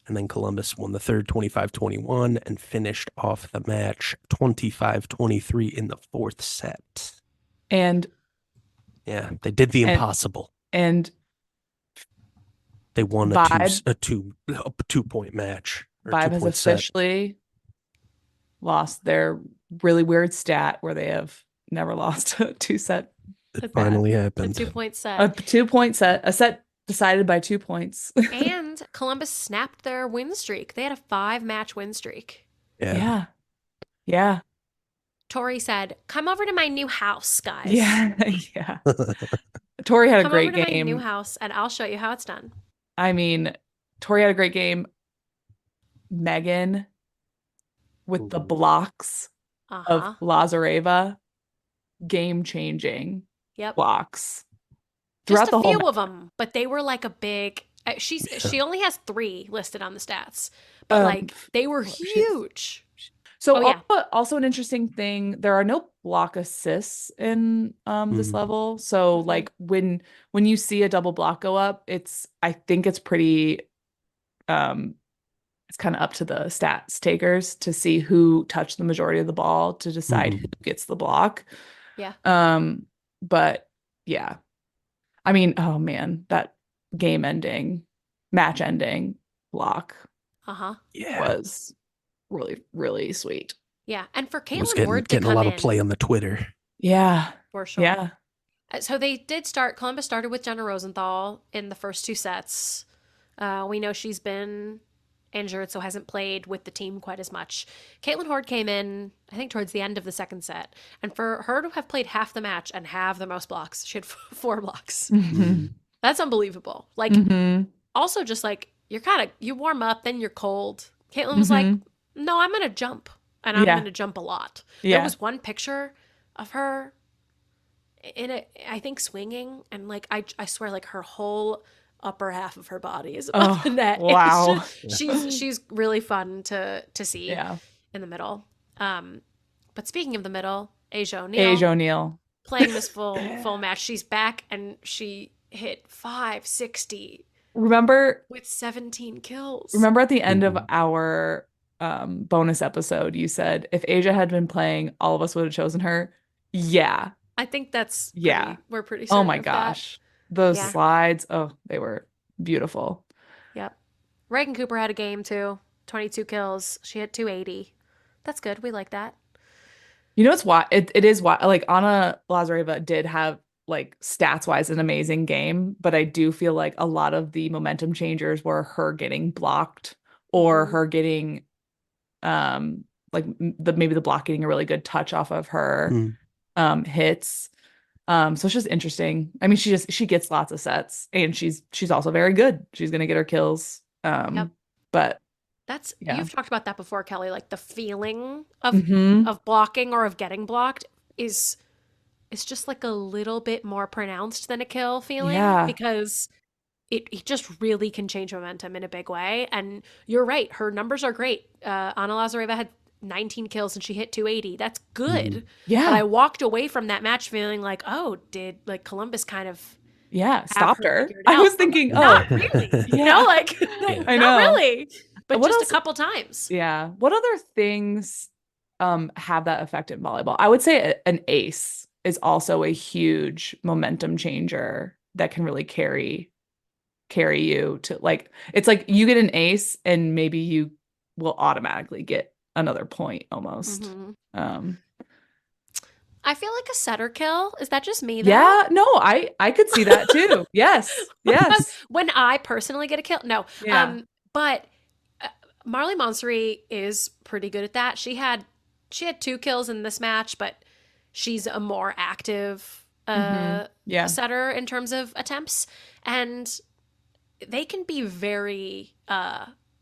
And then Columbus won the third 25-21 and finished off the match 25-23 in the 4th set. And they did the impossible. And they won a 2-point match. Vibe has officially lost their really weird stat where they have never lost a 2-set. It finally happened. A 2-point set. A 2-point set. A set decided by 2 points. And Columbus snapped their win streak. They had a 5-match win streak. Yeah. Tori said, "Come over to my new house, guys." Yeah. Tori had a great game. Come over to my new game. house, and I'll show you how it's done. I mean, Tori had a great game. Megan with the blocks of Lazareva, game-changing blocks. Just a few of them, but they were like a big. She only has 3 listed on the stats, but like they were huge. So also an interesting thing, there are no block assists in this level. So like when you see a double block go up, I think it's pretty it's kind of up to the stats takers to see who touched the majority of the ball to decide who gets the block. Yeah. But Yeah. I mean, oh man, that game ending, match ending block Uh-huh. Yeah. was really, really sweet. Yeah. And for It was Caitlin Ward to getting a come lot of play in, on the Twitter. Yeah. for sure. Yeah. So they did start, Columbus started with Jenna Rosenthal in the first 2 sets. We know she's been injured, so hasn't played with the team quite as much. Caitlin Horde came in, I think, towards the end of the second set. And for her to have played half the match and have the most blocks, she had 4 blocks. Mm-hmm. That's unbelievable. Like, Mm-hmm. also just like, you warm up, then you're cold. Caitlin was like, Mm-hmm. no, I'm going to jump. And I'm Yeah. going to jump a lot. There Yeah. was one picture of her in it, I think, swinging, and like I swear, like her whole upper half of her body is above the Oh, net. wow. It's just, she's really fun to see Yeah. in the middle. But speaking of the middle, Asia Age O'Neill O'Neill. playing this full match. She's back and she hit 560 Remember with 17 kills. remember at the end of Mhm. our bonus episode, you said if Asia had been playing, all of us would have chosen her. Yeah. I think that's Yeah. we're pretty Oh certain my of gosh. Those Yeah. slides. Oh, they were beautiful. that. Yep. Reagan Cooper had a game too. 22 kills. She hit 280. That's good. We like that. You know, it's why it is why like Anna Lazareva did have like stats wise an amazing game, but I do feel like a lot of the momentum changers were her getting blocked or Mhm. her getting like maybe the block getting a really good touch off of her Mm. hits. So it's just interesting. I mean, she gets lots of sets and she's also very good. She's gonna get her kills. Yep. But That's yeah. You've talked about that before, Kelly. Like the feeling of Mhm. blocking or of getting blocked is just like a little bit more pronounced than a kill feeling Yeah. because it just really can change momentum in a big way. And you're right, her numbers are great. Anna Lazareva had 19 kills and she hit 280. That's good. Mhm. Yeah. But I walked away from that match feeling like, oh, did like Columbus kind of Yeah, have stopped her her. figured I out? was thinking, Not oh, really. yeah. Like I not know. really. But What just else? a couple times. Yeah. What other things have that effect in volleyball? I would say an ace is also a huge momentum changer that can really carry you to like it's like you get an ace and maybe you will automatically get another point almost. Mhm. Um I feel like a setter kill. Is that just me though? yeah, no, I could see that too. Yes. Yes. When I personally get a kill, no. Yeah. But Marley Monseri is pretty good at that. She had 2 kills in this match, but she's a more active Yeah. setter in terms of attempts, and they can be very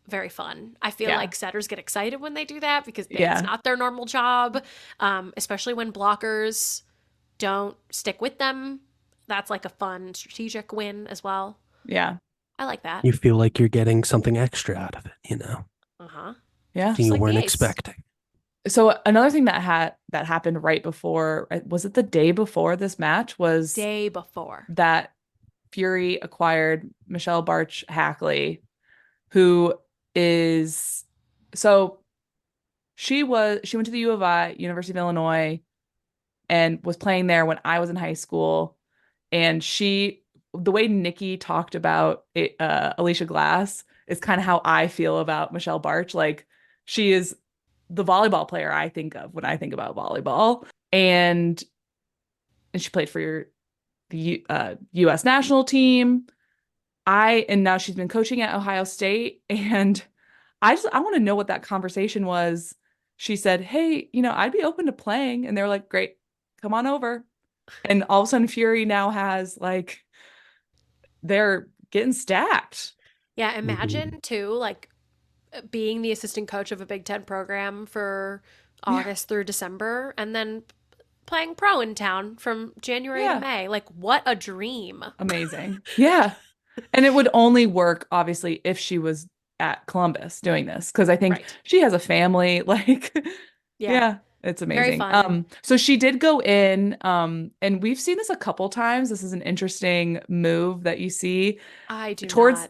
very fun. I feel Yeah. like setters get excited when they do that because Yeah. it's not their normal job, especially when blockers don't stick with them. That's like a fun strategic win as well. Yeah. I like that. You feel like you're getting something extra out of it, Uh-huh. Yeah. you like the weren't ace. expecting. So another thing that happened right before, was it the day before this match, was Day before. that Fury acquired Michelle Barch Hackley, who is so she went to the U of I, University of Illinois, and was playing there when I was in high school. And the way Nikki talked about it, Alicia Glass is kind of how I feel about Michelle Barch. Like she is the volleyball player I think of when I think about volleyball. And she played for the U.S. national team. And now she's been coaching at Ohio State. And I want to know what that conversation was. She said, hey, I'd be open to playing. And they were like, great, come on over. And all of a sudden Fury now has like, they're getting stacked. Yeah, imagine too, like being the assistant coach of a Big Ten program for August through December and then playing pro in town from January Yeah. to May. Like, what a dream. Amazing. Yeah. And it would only work, obviously, if she was at Columbus doing this, because I think Right. she has a family. Like, Yeah. it's Very amazing. fun. So she did go in, and we've seen this a couple times. This is an interesting move that you see I do towards not.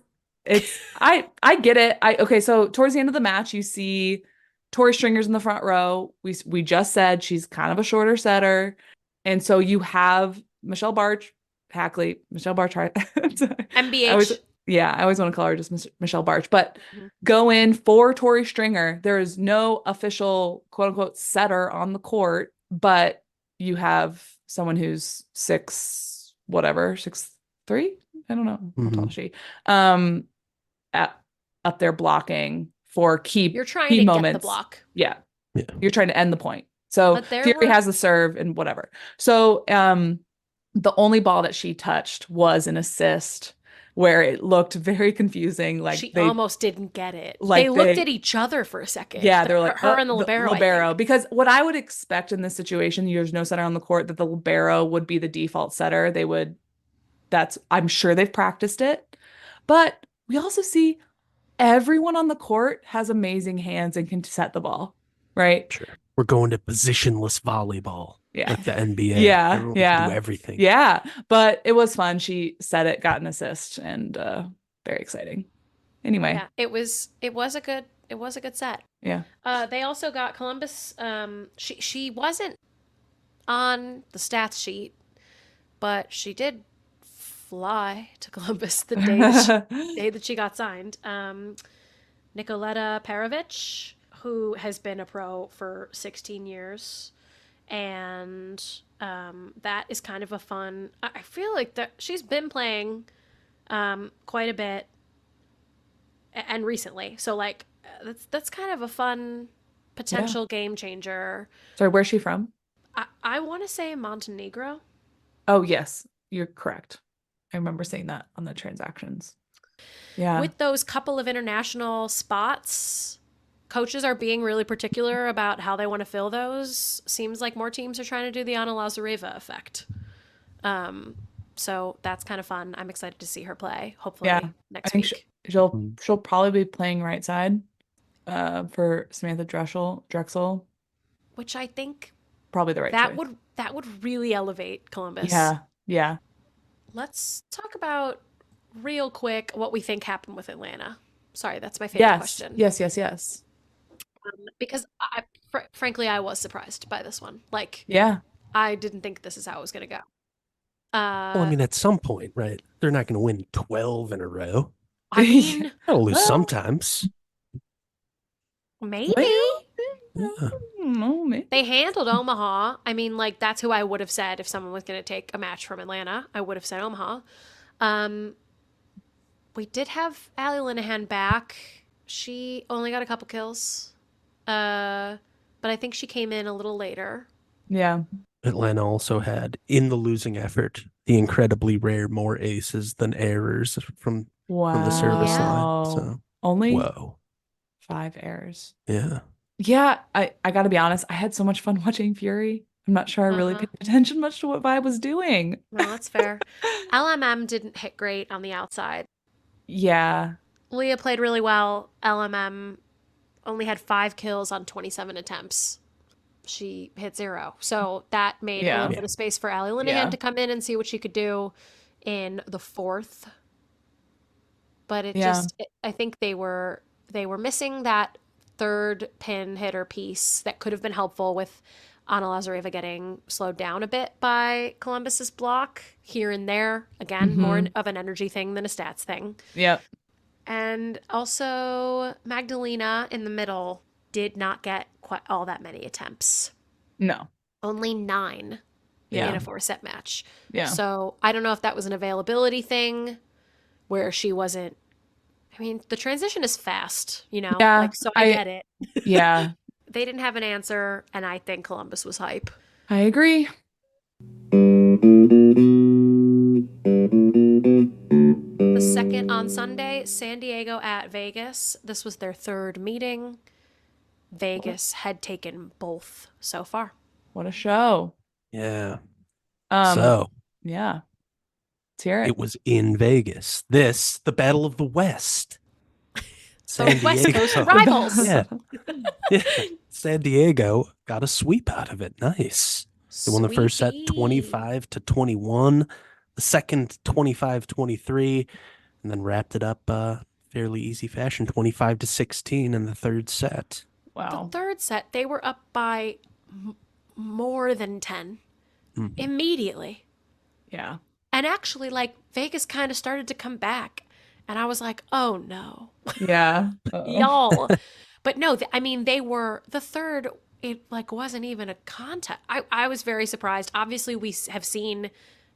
I get it. Okay, so towards the end of the match, you see Tori Stringer's in the front row. We just said she's kind of a shorter setter. And so you have Michelle Barch Hackley, Michelle Barch. I MBH. always want to call her just Michelle Barch, but Mhm. go in for Tori Stringer. There is no official quote unquote setter on the court, but you have someone who's 6'3". I don't know how tall is she. At, up there blocking for You're trying key to get the moments. block. Yeah. Yeah. You're trying to end the point. So But there Fury were- has the serve and whatever. So the only ball that she touched was an assist where it looked very confusing. Like She they almost didn't get it. like They looked at each other for a second. Yeah, they're like her and the libero. libero. Because what I would expect in this situation, there's no setter on the court, that the libero would be the default setter. I'm sure they've practiced it. But we also see everyone on the court has amazing hands and can set the ball, right? Sure. We're going to positionless volleyball. Yeah. Like the NBA. Yeah. Everyone Yeah. can do everything. Yeah. But it was fun. She set it, got an assist, and very exciting. Anyway. Yeah, it was a good set. Yeah. They also got Columbus. She wasn't on the stats sheet, but she did fly to Columbus the day that she got signed. Nikoleta Perovic, who has been a pro for 16 years, and that is kind of a fun. I feel like that she's been playing quite a bit, and recently, so like that's kind of a fun potential game changer. Sorry, where's she from? I want to say Montenegro. Oh, yes, you're correct. I remember saying that on the transactions. Yeah. With those couple of international spots, coaches are being really particular about how they want to fill those. Seems like more teams are trying to do the Anna Lazareva effect. So that's kind of fun. I'm excited to see her play. Hopefully next week. She'll probably be playing right side for Samantha Drexel. Which I think probably the right choice. That would really elevate Columbus. Yeah. Let's talk about real quick what we think happened with Atlanta. Sorry, that's my favorite question. Yes. Because frankly, I was surprised by this one. Like, I didn't think this is how it was going to go. Well, I mean, at some point, right? They're not going to win 12 in a row. I mean, they'll lose sometimes. Maybe. No, maybe. They handled Omaha. I mean, like, that's who I would have said if someone was going to take a match from Atlanta. I would have said Omaha. We did have Allie Linehan back. She only got a couple kills. But I think she came in a little later. Yeah. Atlanta also had, in the losing effort, the incredibly rare more aces than errors from the service line. So only 5 errors. Yeah. Yeah, I got to be honest. I had so much fun watching Fury. I'm not sure I really paid attention much to what Vi was doing. No, that's fair. LMM didn't hit great on the outside. Yeah. Leah played really well. LMM only had 5 kills on 27 attempts. She hit 0. So that made a little bit of space for Allie Linehan to come in and see what she could do in the 4th. But I think they were missing that third pin hitter piece that could have been helpful with Anna Lazareva getting slowed down a bit by Columbus's block here and there. Again, more of an energy thing than a stats thing. Yep. And also Magdalena in the middle did not get quite all that many attempts. No. Only 9 in a 4-set match. Yeah. So I don't know if that was an availability thing where she wasn't. I mean, the transition is fast, Yeah. Like, so I get it. Yeah. They didn't have an answer, and I think Columbus was hype. I agree. The second on Sunday, San Diego at Vegas. This was their 3rd meeting. Vegas had taken both so far. What a show. Yeah. Yeah. Let's hear it. It was in Vegas. The Battle of the West. So West Coast rivals. Yeah. San Diego got a sweep out of it. Nice. They won the first set 25-21, the second 25-23, and then wrapped it up fairly easy fashion, 25-16 in the 3rd set. Wow. The 3rd set, they were up by more than 10 immediately. Yeah. And actually, like, Vegas kind of started to come back. And I was like, oh no, Yeah. Uh-oh. y'all. But no, I mean, they were the third. It like wasn't even a contest. I was very surprised. Obviously, we have seen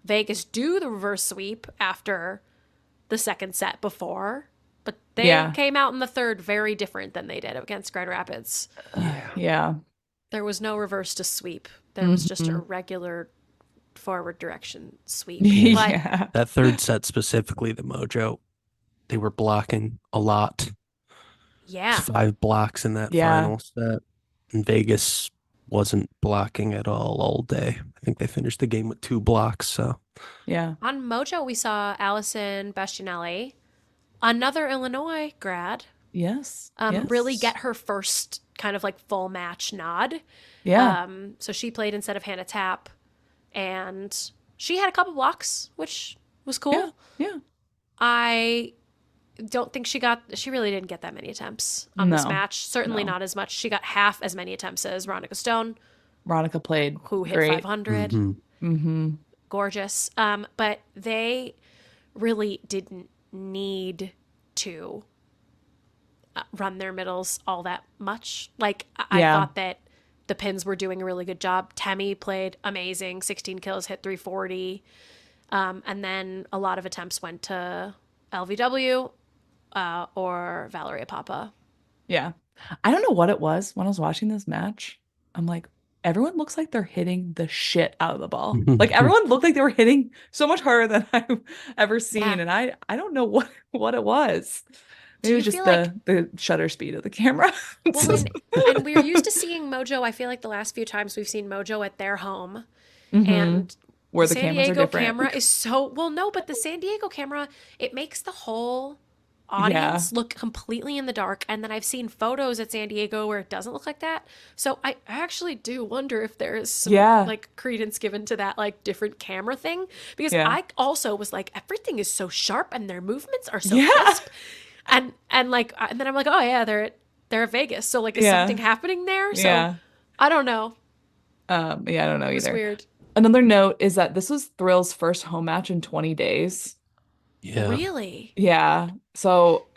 Vegas do the reverse sweep after the second set before, but they Yeah. came out in the third very different than they did against Grand Rapids. Yeah. There was no reverse to sweep. There was just a Mhm. regular forward direction sweep. But Yeah. That third set specifically, the Mojo, they were blocking a lot. yeah, 5 blocks in that Yeah. final set. And Vegas wasn't blocking at all day. I think they finished the game with 2 blocks. So Yeah. on Mojo, we saw Allison Bastianelli, another Illinois grad, Yes. really Yes. get her first kind of like full match nod. Yeah. So she played instead of Hannah Tapp, and she had a couple blocks, which was cool. Yeah. Yeah. I don't think she really didn't get that many attempts on this No. match. Certainly No. not as much. She got half as many attempts as Veronica Stone, Veronica played who hit great. 500. Mm-hmm. Gorgeous. But they really didn't need to run their middles all that much. Like, I Yeah. thought that the pins were doing a really good job. Temi played amazing, 16 kills, hit 340. And then a lot of attempts went to LVW or Valeria Papa. Yeah. I don't know what it was when I was watching this match. I'm like, everyone looks like they're hitting the shit out of the ball. Like everyone looked like they were hitting so much harder than I've ever seen. Yeah. And I don't know what it was. Do Maybe it you was just feel like the shutter speed of the camera. well, and we're used to seeing Mojo. I feel like the last few times we've seen Mojo at their home, Mhm. and Where the the San cameras are Diego different. camera is so well. No, but the San Diego camera, it makes the whole audience look completely in the dark. And then I've seen photos at San Diego where it doesn't look like that. So I actually do wonder if there is some Yeah. like credence given to that like different camera thing, because Yeah. I also was like, everything is so sharp and their movements are so Yeah. crisp. And then I'm like, oh yeah, they're at Vegas. So like, is Yeah. something happening there? So Yeah. I don't know. Yeah, I don't know It was either. weird. Another note is that this was Thrill's first home match in 20 days. yeah, Really? Yeah. So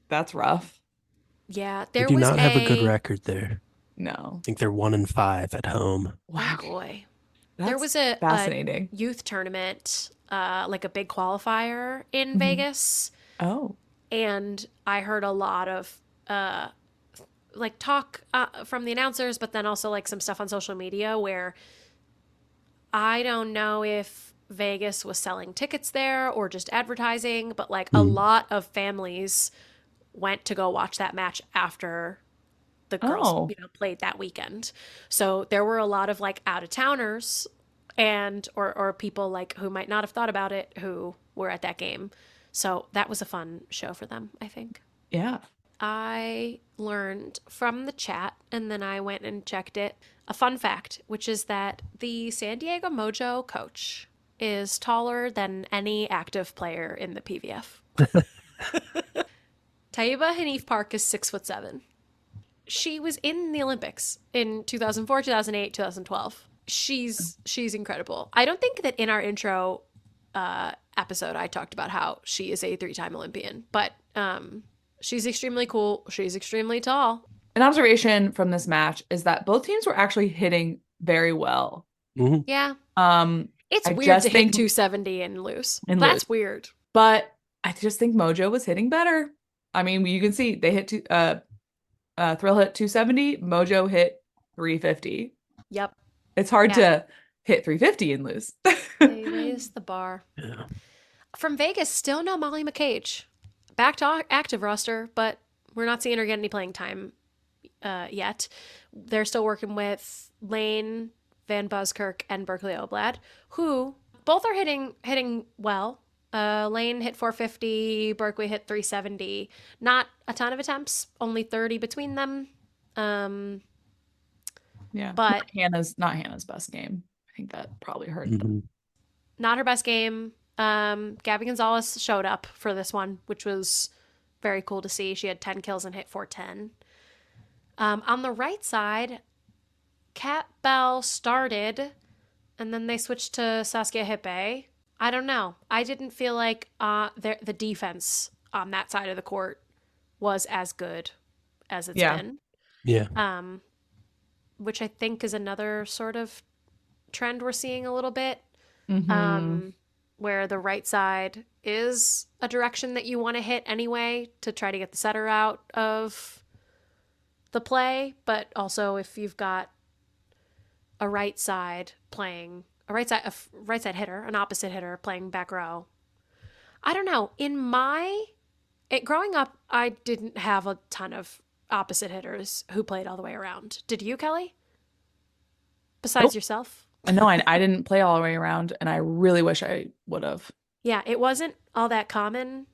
that's rough. Yeah. they There do was not have a good record there. No. I think they're 1-5 at home. Oh boy. That's There was a fascinating. youth tournament, like a big qualifier in Mhm. Vegas, Oh. and I heard a lot of like talk from the announcers, but then also like some stuff on social media where I don't know if Vegas was selling tickets there or just advertising, but like a lot of families went to go watch that match after the girls, Oh. played that weekend. So there were a lot of like out of towners and or people like who might not have thought about it who were at that game. So that was a fun show for them, I think. Yeah. I learned from the chat, and then I went and checked it, a fun fact, which is that the San Diego Mojo coach is taller than any active player in the PVF. Taiba Hanif Park is 6'7". She was in the Olympics in 2004, 2008, 2012. She's incredible. I don't think that in our intro episode I talked about how she is a 3-time Olympian, but she's extremely cool. She's extremely tall. An observation from this match is that both teams were actually hitting very well. Mhm. Yeah. It's I weird just to think- hit 270 and lose. And That's lose. weird. But I just think Mojo was hitting better. I mean, you can see they hit Thrill hit 270, Mojo hit 350. Yep. It's hard Yeah. to hit 350 and lose. They raised the bar. Yeah. From Vegas, still no Molly McCage. Back to active roster, but we're not seeing her get any playing time yet. They're still working with Lane, Van Buskirk, and Berkeley Oblad, who both are hitting well. Lane hit 450, Berkeley hit 370. Not a ton of attempts, only 30 between them. Yeah. But not Hannah's best game. I think that probably hurt them. Mhm. not her best game. Gabby Gonzalez showed up for this one, which was very cool to see. She had 10 kills and hit 410. On the right side, Kat Bell started, and then they switched to Saskia Hippe. I don't know. I didn't feel like the defense on that side of the court was as good as it's Yeah. been. Yeah. Which I think is another sort of trend we're seeing a little bit. Mhm. Where the right side is a direction that you want to hit anyway to try to get the setter out of the play, but also if you've got a right side playing a right side hitter, an opposite hitter playing back row. I don't know. Growing up, I didn't have a ton of opposite hitters who played all the way around. Did you, Kelly? Besides Nope. yourself? No, I didn't play all the way around, and I really wish I would have. Yeah, it wasn't all that common.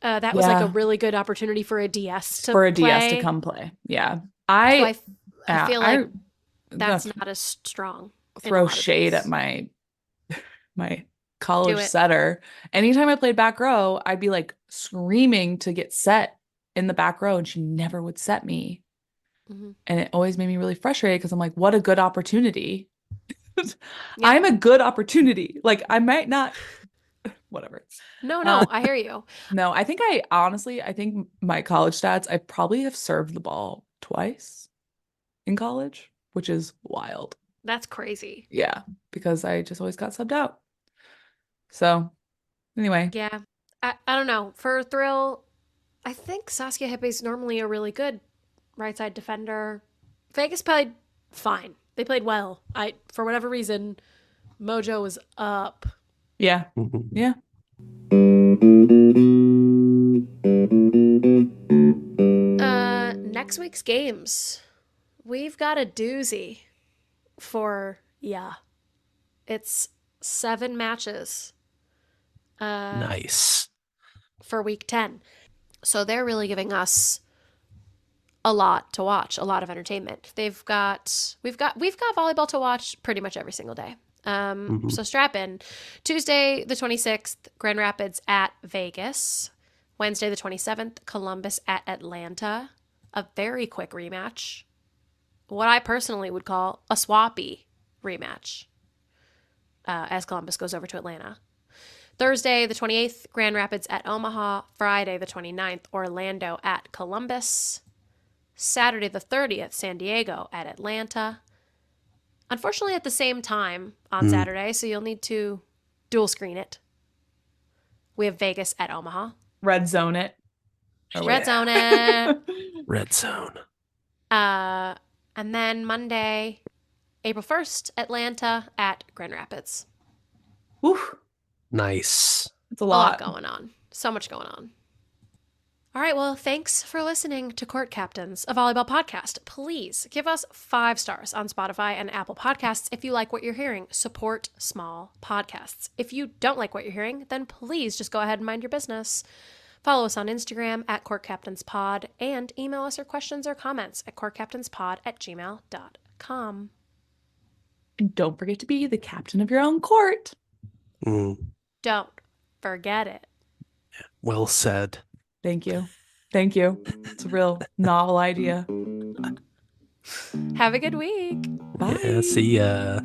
That was like a Yeah, really good opportunity for a DS to for a DS to play. come play. Yeah. So I I yeah, feel like I that's gonna not as strong in a throw lot of shade at these. my Do college it. setter. Anytime I played back row, I'd be like screaming to get set in the back row, and she never would set me. Hmm. And it always made me really frustrated because I'm like, what a good opportunity. Yeah. I'm a good opportunity. Like I might not, whatever. No, Uh, no, I hear you. no, I think I honestly, I think my college stats, I probably have served the ball twice in college, which is wild. That's crazy. Yeah, because I just always got subbed out. So anyway, Yeah. I don't know. For thrill, I think Saskia Hippe's normally a really good right side defender. Vegas played fine. They played well. For whatever reason, Mojo was up. yeah, Mhm. yeah. Next week's games, we've got a doozy for it's 7 matches Nice. for week 10. So they're really giving us a lot to watch, a lot of entertainment. We've got volleyball to watch pretty much every single day. Mhm. So strap in. Tuesday the 26th, Grand Rapids at Vegas. Wednesday the 27th, Columbus at Atlanta. A very quick rematch. What I personally would call a swappy rematch as Columbus goes over to Atlanta. Thursday the 28th, Grand Rapids at Omaha. Friday the 29th, Orlando at Columbus. Saturday the 30th, San Diego at Atlanta. Unfortunately, at the same time on Mm. Saturday, so you'll need to dual screen it. We have Vegas at Omaha. Red zone it. Or Red wait. zone it. Red zone. And then Monday, April 1st, Atlanta at Grand Rapids. Whew, Nice. it's a A lot lot. going on. So much going on. All right, well, thanks for listening to Court Captains, a volleyball podcast. Please give us 5 stars on Spotify and Apple Podcasts if you like what you're hearing. Support small podcasts. If you don't like what you're hearing, then please just go ahead and mind your business. Follow us on Instagram at CourtCaptainsPod and email us your questions or comments at courtcaptainspod@gmail.com. And don't forget to be the captain of your own court. Mm. Don't forget it. Well said. Thank you. Thank you. It's a real novel idea. Have a good week. Bye. Yeah, see ya.